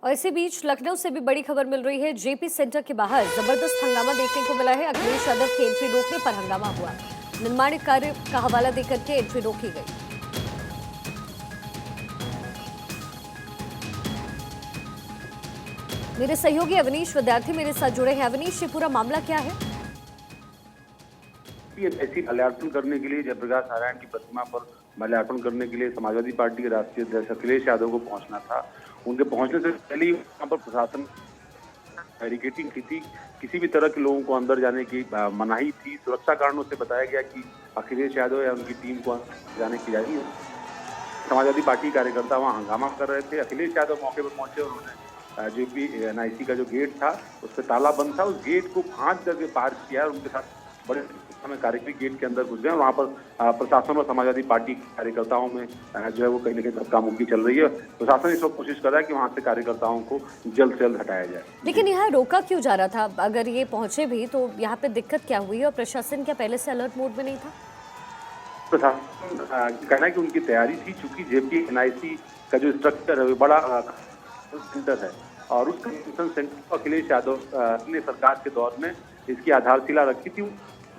और इसी बीच लखनऊ से भी बड़ी खबर मिल रही है। जेपी सेंटर के बाहर जबरदस्त हंगामा देखने को मिला है। अखिलेश यादव की एंट्री रोकने पर हंगामा हुआ। निर्माण कार्य का हवाला देकर के एंट्री रोकी गई। मेरे सहयोगी अवनीश विद्यार्थी मेरे साथ जुड़े हैं। अवनीश, ये पूरा मामला क्या है? ऐसी माल्यार्पण करने के लिए जयप्रकाश नारायण की प्रतिमा पर माल्यार्पण करने के लिए समाजवादी पार्टी के राष्ट्रीय अध्यक्ष अखिलेश यादव को पहुंचना था। उनके पहुंचने से पहले ही वहां पर प्रशासन बैरिकेडिंग की थी। किसी भी तरह के लोगों को अंदर जाने की मनाही थी। सुरक्षा कारणों से बताया गया कि अखिलेश यादव या उनकी टीम को जाने की जाएगी। समाजवादी पार्टी कार्यकर्ता वहां हंगामा कर रहे थे। अखिलेश यादव मौके पर पहुंचे। उन्होंने जो भी NIC का जो गेट था उस पर ताला बंद था, उस गेट को भांज करके पार किया और उनके साथ बड़े समय कार्यकर्ता गेट के अंदर घुस गए। वहां पर प्रशासन और समाजवादी पार्टी कार्यकर्ताओं में जो है वो कहीं ना कहीं धक्का मुक्की चल रही है। प्रशासन इस वक्त कोशिश कर रहा है कि वहां से कार्यकर्ताओं को जल्द से जल्द हटाया जाए। लेकिन यहाँ रोका क्यों जा रहा था? अगर ये पहुंचे भी तो यहाँ पे दिक्कत क्या हुई और प्रशासन क्या पहले से अलर्ट मोड में नहीं था? प्रशासन कहना है कि उनकी तैयारी थी, चूंकि जेपी NIC का जो स्ट्रक्चर है वो बड़ा सेंटर है और उस कन्वेंशन सेंटर को अखिलेश यादव ने सरकार के दौर में इसकी आधारशिला रखी थी।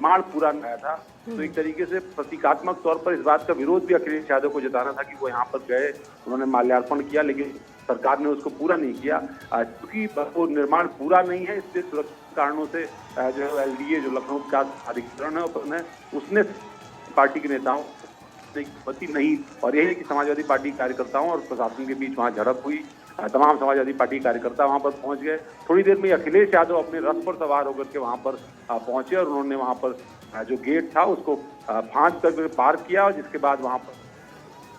निर्माण पूरा नहीं था, तो एक तरीके से प्रतीकात्मक तौर पर इस बात का विरोध भी अखिलेश यादव को जताना था कि वो यहाँ पर गए, उन्होंने माल्यार्पण किया, लेकिन सरकार ने उसको पूरा नहीं किया। क्योंकि वो निर्माण पूरा नहीं है, इसलिए सुरक्षा कारणों से जो है LDA जो लखनऊ का अधिकरण है उसने पार्टी के नेताओं की अनुमति नहीं, और यही है कि समाजवादी पार्टी कार्यकर्ताओं और प्रशासन के बीच वहां झड़प हुई। तमाम समाजवादी पार्टी कार्यकर्ता वहां पर पहुंच गए। थोड़ी देर में अखिलेश यादव अपने रथ पर सवार होकर के वहां पर पहुंचे और उन्होंने वहां पर जो गेट था उसको फांस कर पार किया, और जिसके बाद वहां पर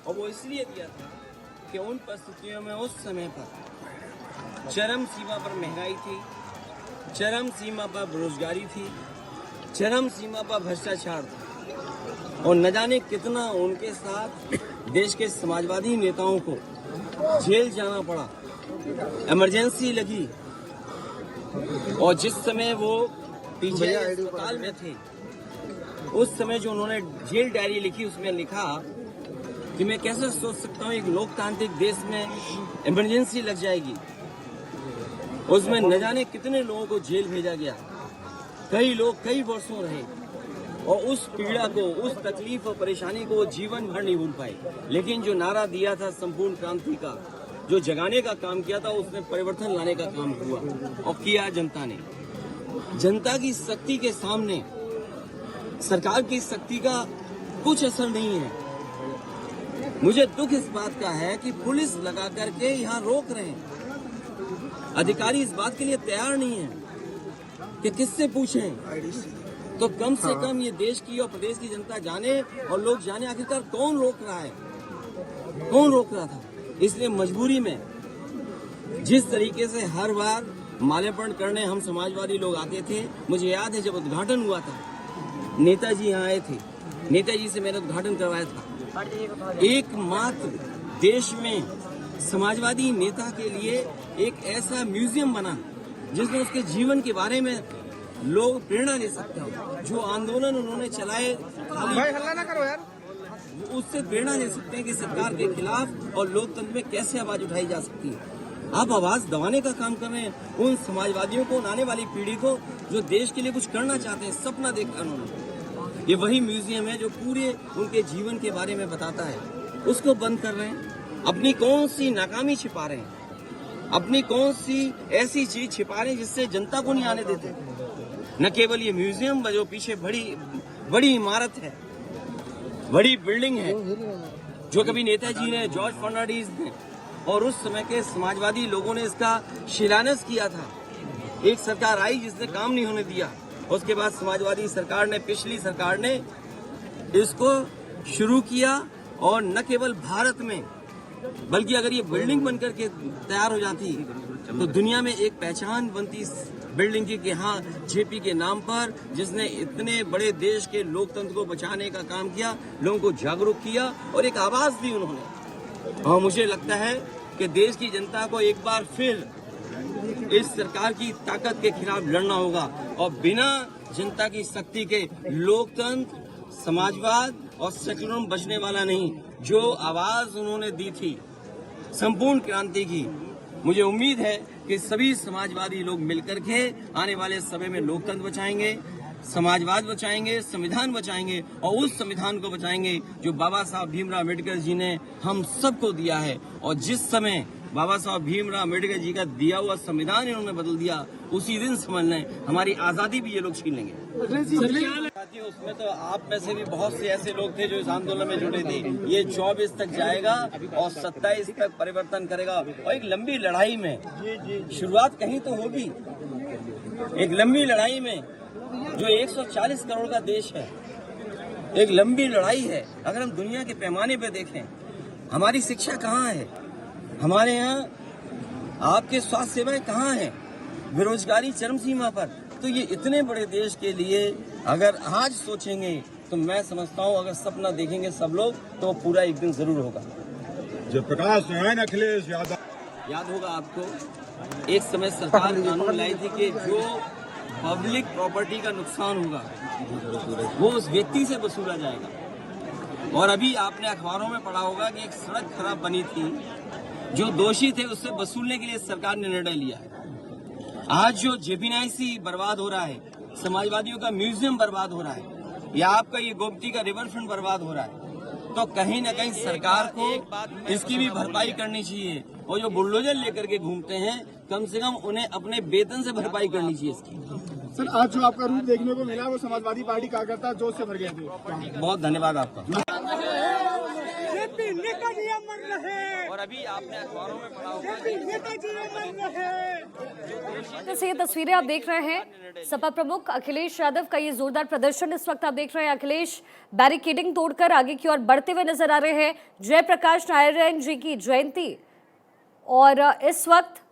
और वो इसलिए दिया था कि उन परिस्थितियों में उस समय पर चरम सीमा पर महंगाई थी, चरम सीमा पर बेरोजगारी थी, चरम सीमा पर भ्रष्टाचार था और न जाने कितना उनके साथ देश के समाजवादी नेताओं को जेल जाना पड़ा, इमरजेंसी लगी। और जिस समय वो पीछे अस्पताल में थे उस समय जो उन्होंने जेल डायरी लिखी उसमें लिखा कि मैं कैसे सोच सकता हूँ एक लोकतांत्रिक देश में इमरजेंसी लग जाएगी। उसमें न जाने कितने लोगों को जेल भेजा गया, कई लोग कई वर्षों रहे और उस पीड़ा को, उस तकलीफ और परेशानी को वो जीवन भर नहीं भूल पाए। लेकिन जो नारा दिया था संपूर्ण क्रांति का, जो जगाने का काम किया था, उसमें परिवर्तन लाने का काम हुआ और किया जनता ने। जनता की शक्ति के सामने सरकार की शक्ति का कुछ असर नहीं है। मुझे दुख इस बात का है कि पुलिस लगा करके यहाँ रोक रहे हैं। अधिकारी इस बात के लिए तैयार नहीं है कि किससे पूछें। तो कम से कम ये देश की और प्रदेश की जनता जाने और लोग जाने आखिरकार कौन रोक रहा है, कौन रोक रहा था। इसलिए मजबूरी में जिस तरीके से हर बार माल्यार्पण करने हम समाजवादी लोग आते थे, मुझे याद है जब उद्घाटन हुआ था नेताजी यहाँ आए थे, नेताजी से मैंने उद्घाटन करवाया था। एकमात्र देश में समाजवादी नेता के लिए एक ऐसा म्यूजियम बना जिसमें उसके जीवन के बारे में लोग प्रेरणा ले सकते हैं। जो आंदोलन उन्होंने चलाए, भाई हल्ला ना करो यार, उससे प्रेरणा ले सकते हैं कि सरकार के खिलाफ और लोकतंत्र में कैसे आवाज उठाई जा सकती है। आप आवाज दबाने का काम कर रहे हैं उन समाजवादियों को, आने वाली पीढ़ी को जो देश के लिए कुछ करना चाहते हैं, सपना देखा उन्होंने। ये वही म्यूजियम है जो पूरे उनके जीवन के बारे में बताता है, उसको बंद कर रहे हैं। अपनी कौन सी नाकामी छिपा रहे हैं, अपनी कौन सी ऐसी चीज छिपा रहे हैं जिससे जनता को नहीं आने देते। न केवल ये म्यूजियम, जो पीछे बड़ी इमारत है, बड़ी बिल्डिंग है जो कभी नेताजी ने, जॉर्ज फर्नांडिस ने और उस समय के समाजवादी लोगों ने इसका शिलान्यास किया था। एक सरकार आई जिसने काम नहीं होने दिया, उसके बाद समाजवादी सरकार ने, पिछली सरकार ने इसको शुरू किया और न केवल भारत में बल्कि अगर ये बिल्डिंग बनकर के तैयार हो जाती तो दुनिया में एक पहचान बनती बिल्डिंग की कि हाँ, जेपी के नाम पर जिसने इतने बड़े देश के लोकतंत्र को बचाने का काम किया, लोगों को जागरूक किया और एक आवाज दी उन्होंने। और मुझे लगता है कि देश की जनता को एक बार फिर इस सरकार की ताकत के खिलाफ लड़ना होगा और बिना जनता की शक्ति के लोकतंत्र, समाजवाद और सेकुलरिज्म बचने वाला नहीं। जो आवाज उन्होंने दी थी संपूर्ण क्रांति की, मुझे उम्मीद है कि सभी समाजवादी लोग मिलकर के आने वाले समय में लोकतंत्र बचाएंगे, समाजवाद बचाएंगे, संविधान बचाएंगे और उस संविधान को बचाएंगे जो बाबा साहब भीमराव अम्बेडकर जी ने हम सबको दिया है। और जिस समय बाबा साहब भीमराव अम्बेडकर जी का दिया हुआ संविधान इन्होंने बदल दिया, उसी दिन समझ लें हमारी आजादी भी ये लोग छीन लेंगे। साथियों, उसमें तो आप में से भी बहुत से ऐसे लोग थे जो इस आंदोलन में जुड़े थे। ये 24 तक जाएगा और 27 तक परिवर्तन करेगा। और एक लंबी लड़ाई में शुरुआत कहीं तो होगी, एक लंबी लड़ाई में जो 140 करोड़ का देश है, एक लंबी लड़ाई है। अगर हम दुनिया के पैमाने पे देखें, हमारी शिक्षा कहाँ है, हमारे यहाँ आपके स्वास्थ्य सेवाएं कहाँ हैं, बेरोजगारी चरम सीमा पर। तो ये इतने बड़े देश के लिए अगर आज सोचेंगे तो मैं समझता हूँ अगर सपना देखेंगे सब लोग तो वो पूरा एक दिन जरूर होगा। जयप्रकाश नारायण अखिलेश यादव, याद होगा आपको एक समय सरकार कानून लाई थी कि जो पब्लिक प्रॉपर्टी का नुकसान होगा वो उस व्यक्ति से वसूला जाएगा। और अभी आपने अखबारों में पढ़ा होगा कि एक सड़क खराब बनी थी, जो दोषी थे उससे वसूलने के लिए सरकार ने निर्णय लिया है। आज जो जेपीएनआईसी बर्बाद हो रहा है, समाजवादियों का म्यूजियम बर्बाद हो रहा है, या आपका ये गोमती का रिवर फ्रंट बर्बाद हो रहा है, तो कहीं न कहीं सरकार को इसकी भी भरपाई करनी चाहिए। और जो बुलडोजर लेकर के घूमते हैं, कम से कम उन्हें अपने वेतन से भरपाई करनी चाहिए इसकी। सर आज जो आपका रूप देखने को मिला वो समाजवादी पार्टी कार्यकर्ता जोश से भर गए थे। बहुत धन्यवाद आपका। और अभी आपने अखबारों में पढ़ा होगा तो ये तस्वीरें आप देख रहे हैं, सपा प्रमुख अखिलेश यादव का ये जोरदार प्रदर्शन इस वक्त आप देख रहे हैं। अखिलेश बैरिकेडिंग तोड़कर आगे की ओर बढ़ते हुए नजर आ रहे हैं। जयप्रकाश नारायण जी की जयंती और इस वक्त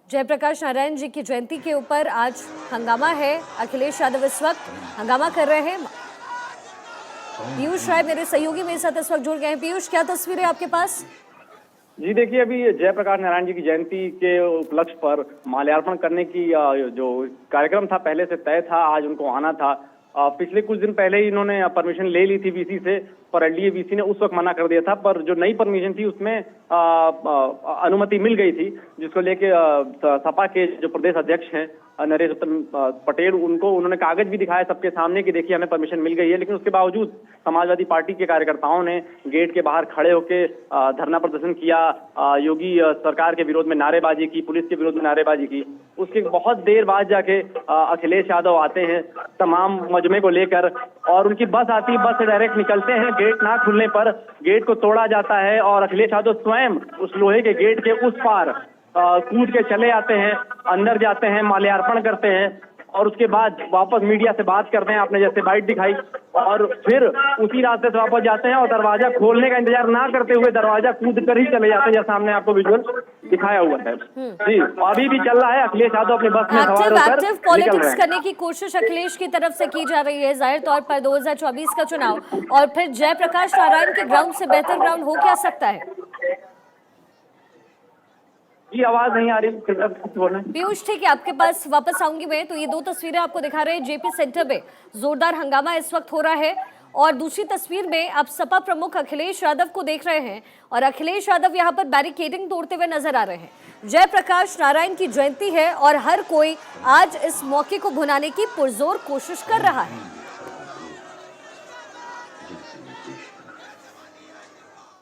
जयप्रकाश नारायण जी की जयंती के ऊपर आज हंगामा है। अखिलेश यादव इस वक्त हंगामा कर रहे हैं। पीयूष राय मेरे सहयोगी मेरे साथ इस वक्त जुड़ गए हैं। पीयूष, क्या तस्वीरें आपके पास? जी देखिए, अभी जयप्रकाश नारायण जी की जयंती के उपलक्ष्य पर माल्यार्पण करने की जो कार्यक्रम था पहले से तय था, आज उनको आना था। पिछले कुछ दिन पहले ही इन्होंने परमिशन ले ली थी वीसी से, पर एलडीए वीसी ने उस वक्त मना कर दिया था। पर जो नई परमिशन थी उसमें अनुमति मिल गई थी, जिसको लेके सपा के जो प्रदेश अध्यक्ष हैं नरेश पटेल, उन्होंने कागज भी दिखाया सबके सामने कि देखिए हमें परमिशन मिल गई है। लेकिन उसके बावजूद समाजवादी पार्टी के कार्यकर्ताओं ने गेट के बाहर खड़े होकर धरना प्रदर्शन किया, योगी सरकार के विरोध में नारेबाजी की, पुलिस के विरोध में नारेबाजी की। उसके बहुत देर बाद जाके अखिलेश यादव आते हैं तमाम मजमे को लेकर, और उनकी बस आती है, बस से डायरेक्ट निकलते हैं। गेट ना खुलने पर गेट को तोड़ा जाता है और अखिलेश यादव स्वयं उस लोहे के गेट के उस पार कूद के चले आते हैं, अंदर जाते हैं, माल्यार्पण करते हैं और उसके बाद वापस मीडिया से बात करते हैं, आपने जैसे बाइट दिखाई, और फिर उसी रास्ते से वापस जाते हैं और दरवाजा खोलने का इंतजार ना करते हुए दरवाजा कूद कर ही चले जाते हैं, जैसा सामने आपको विजुअल दिखाया हुआ है। जी, अभी भी चल रहा है। अखिलेश यादव अपने बस में सवार होकर एक्टिव पॉलिटिक्स करने की कोशिश अखिलेश की तरफ से की जा रही है, जाहिर तौर पर 2024 का चुनाव और फिर जयप्रकाश नारायण के ग्राउंड से बेहतर ग्राउंड हो क्या सकता है? जी, आवाज नहीं आ रही, पीयूष ठीक है, आपके पास वापस आऊंगी मैं। तो ये दो तस्वीरें आपको दिखा रहे हैं, जेपी सेंटर में जोरदार हंगामा इस वक्त हो रहा है और दूसरी तस्वीर में आप सपा प्रमुख अखिलेश यादव को देख रहे हैं और अखिलेश यादव यहाँ पर बैरिकेडिंग तोड़ते हुए नजर आ रहे हैं। जयप्रकाश नारायण की जयंती है और हर कोई आज इस मौके को भुनाने की पुरजोर कोशिश कर रहा है।